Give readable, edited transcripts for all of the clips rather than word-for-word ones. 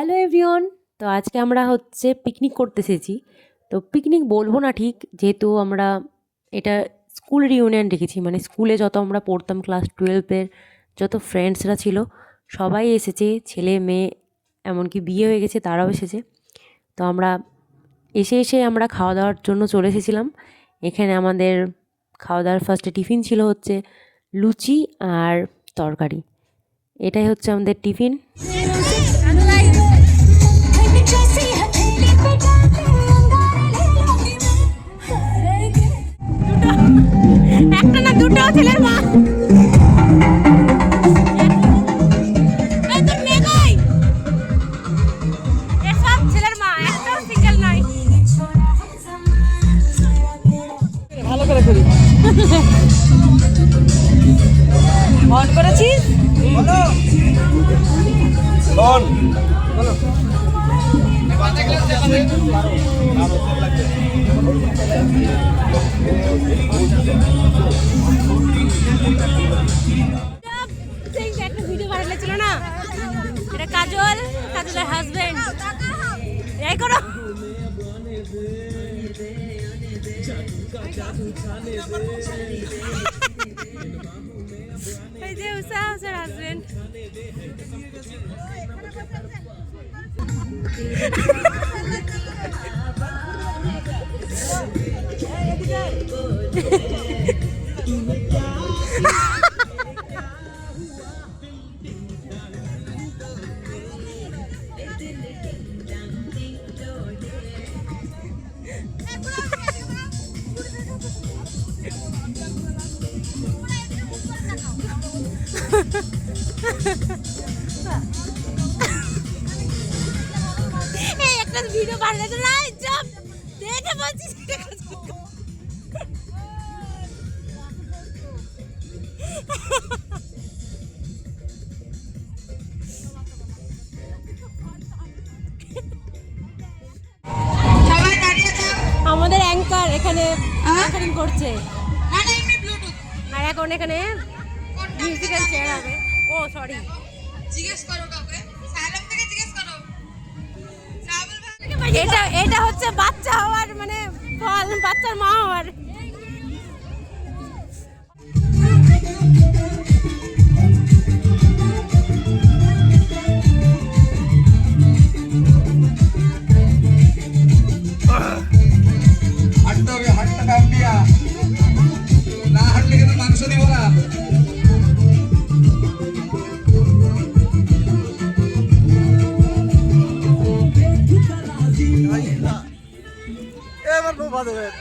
Hello everyone. তো আজকে আমরা হচ্ছে পিকনিক করতে এসেছি। তো পিকনিক বলবো না ঠিক, যেহেতু আমরা এটা স্কুল রিউনিয়ন রেখেছি, মানে স্কুলে যত আমরা পড়তাম ক্লাস 12-এর যত ফ্রেন্ডসরা ছিল সবাই এসেছে, ছেলে মেয়ে এমনকি বিয়ে হয়ে গেছে তারাও এসেছে। তো আমরা এসে আমরা খাওয়া দাওয়ার জন্য চলে এসেছিলাম। এখানে আমাদের খাওয়া দাওয়ার ফার্স্টে টিফিন ছিল হচ্ছে লুচি আর তরকারি। এটাই হচ্ছে আমাদের টিফিন। একটা না দুটো ছেলের মা। এসব ছেলের মা, একটাও সিঙ্গেল নাই। ভালো করে করি অন করেছিস বলো অন বলো একটা ভিডিও ভাইরাল ছিল না, এটা কাজলের হাজবেন্ড। এই করো এই যে উষা উষার হাজবেন্ড। এই একটা ভিডিও বানাতে না, জব দেখে বলছিস আমাদের অ্যাঙ্কার এখানে অ্যাঙ্কারিং করছে, আর এখন এখানে মিউজিক্যাল চেয়ার হবে। ও সরি, জিজ্ঞেস করো কাউকে, সাইলাম থেকে জিজ্ঞেস করো। এটা হচ্ছে বাচ্চা হওয়ার মানে ফল, বাচ্চার মা হওয়ার। হাঁটতে হবে, হাঁটতে কাম দিয়া না হাঁটলে কিন্তু মাংস দিব না। এবার বোবা দেবেন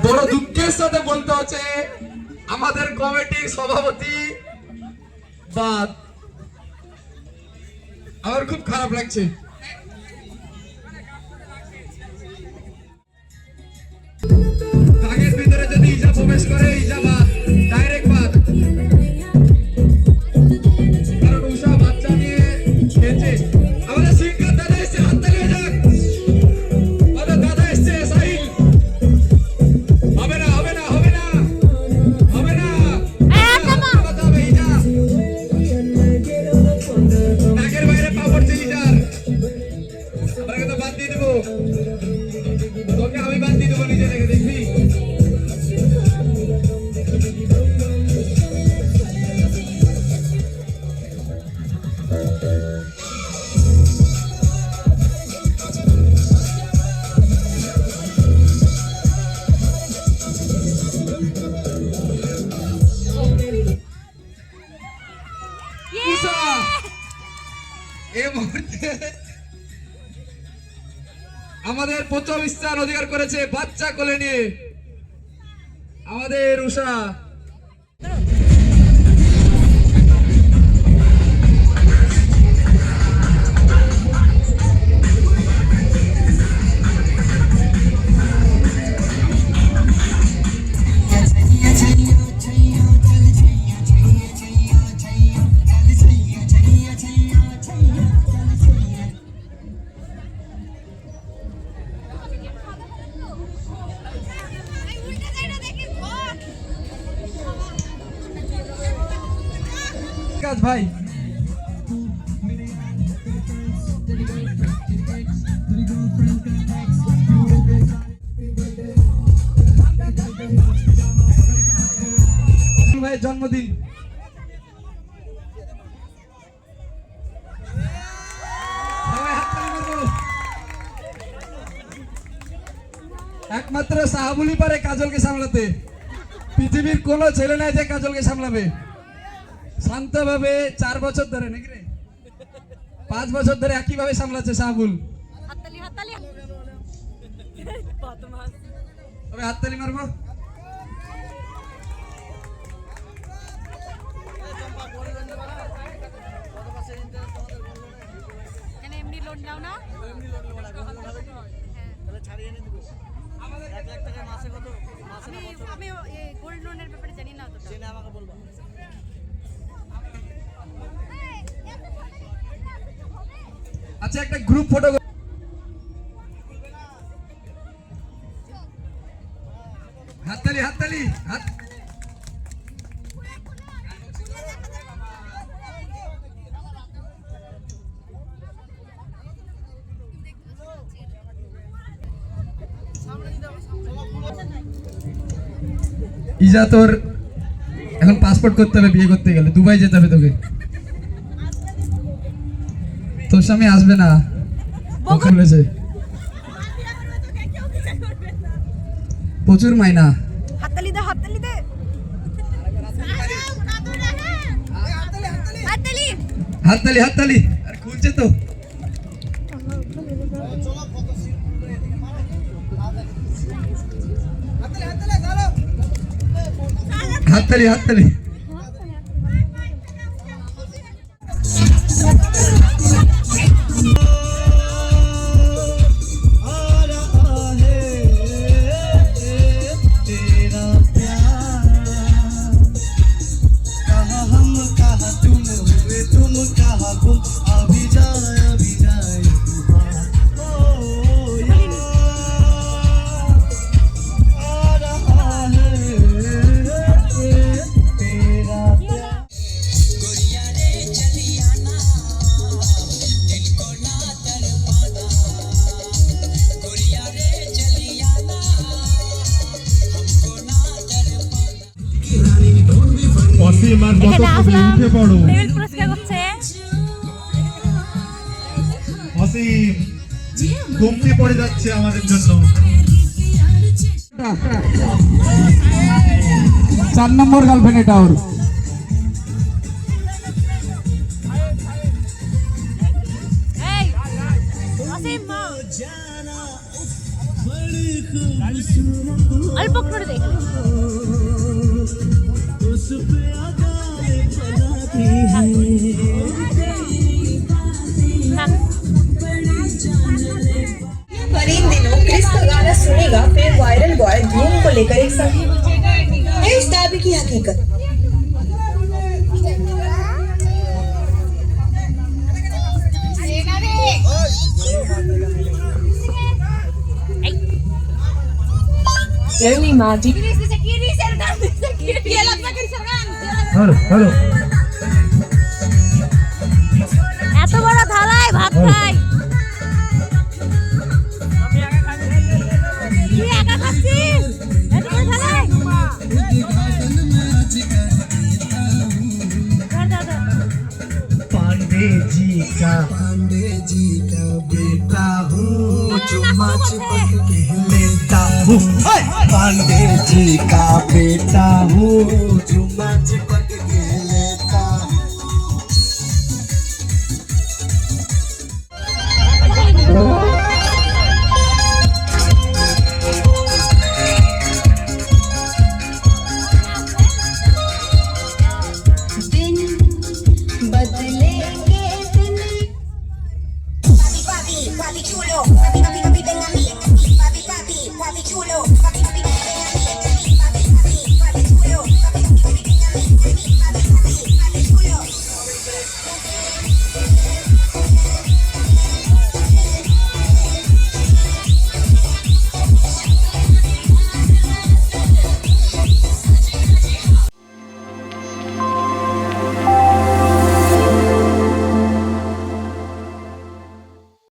বড় দুঃখের সাথে বলতে হচ্ছে আমাদের কমিটির সভাপতি বাদ, আমার খুব খারাপ লাগছে। কাগের ভিতরে যদি ইজা প্রবেশ করে, ইজা বাদ, ডাইরেক্ট বাদ। কারণ উষা বাচ্চা নিয়ে খেয়েছে। আমাদের সিঙ্গার দাদা এসছে, হাত তালিয়ে যাক। আমাদের দাদা এসছে, সাহিল। হবে না, হবে না, হবে না, হবে না। বাচ্চা হবে, ইজা। নাকের বাইরে পা পড়ছে ইজার। আমরা কিন্তু বাদ দিয়ে দেবো, তোকে আমি বাদ দিয়ে দেবো নিজে থেকে, দেখবি। উষা এই মুহূর্তে আমাদের প্রথম স্থান অধিকার করেছে বাচ্চা কোলে নিয়ে আমাদের উষা। কাজ ভাই। ভাইয়ের জন্মদিন। সবাই হাততালি মারবো। একমাত্র সাহাবুলি পারে কাজলকে সামলাতে। পৃথিবীর কোনো ছেলে নাই যে কাজলকে সামলাবে। শান্তভাবে 4 বছর ধরে নাকি রে 5 বছর ধরে একইভাবে সামলাচ্ছে সাহাবুল। হাততালি হাততালি তবে হাততালি মারবো। এখানে এমনি লোন নাও না আমি গোল্ড লোনের ব্যাপারে জানি না তো জেনে আমাকে বলবো আচ্ছা একটা গ্রুপ ফটো হাততালি হাততালি হাত ইজা তোর এখন পাসপোর্ট করতে হবে বিয়ে করতে গেলে দুবাই যেতে হবে তোকে তোর স্বামী আসবে না বলেছে প্রচুর মাইনা হাততালি দে হাততালি দে হাততালি হাততালি হাততালি আর খুলছে তো হাততালি হাততালি অসীম আর যত কবি উঠে পড়ো টেবিল পুরস্কার করছে অসীম ঘুমতে পড়ে যাচ্ছে আমাদের জন্য 4 নম্বর গার্লফ্রেন্ড এটা ওর এই অসীম মা অল্প করে দেখ पर इन दिनों क्रिस का गाना सुनेगा फिर वायरल बॉय धूम को लेकर एक साथ है इस दावे की हकीकत Jeremy Marty হ্যালো হ্যালো এত বড় থালায় ভাত খাই তুই একা খাচ্ছিস এত বড় থালায় पांडे जी का बेटा हूँ चुम्मा चिपक के लेता हूँ पांडे जी का बेटा हूँ चुम्मा चिपक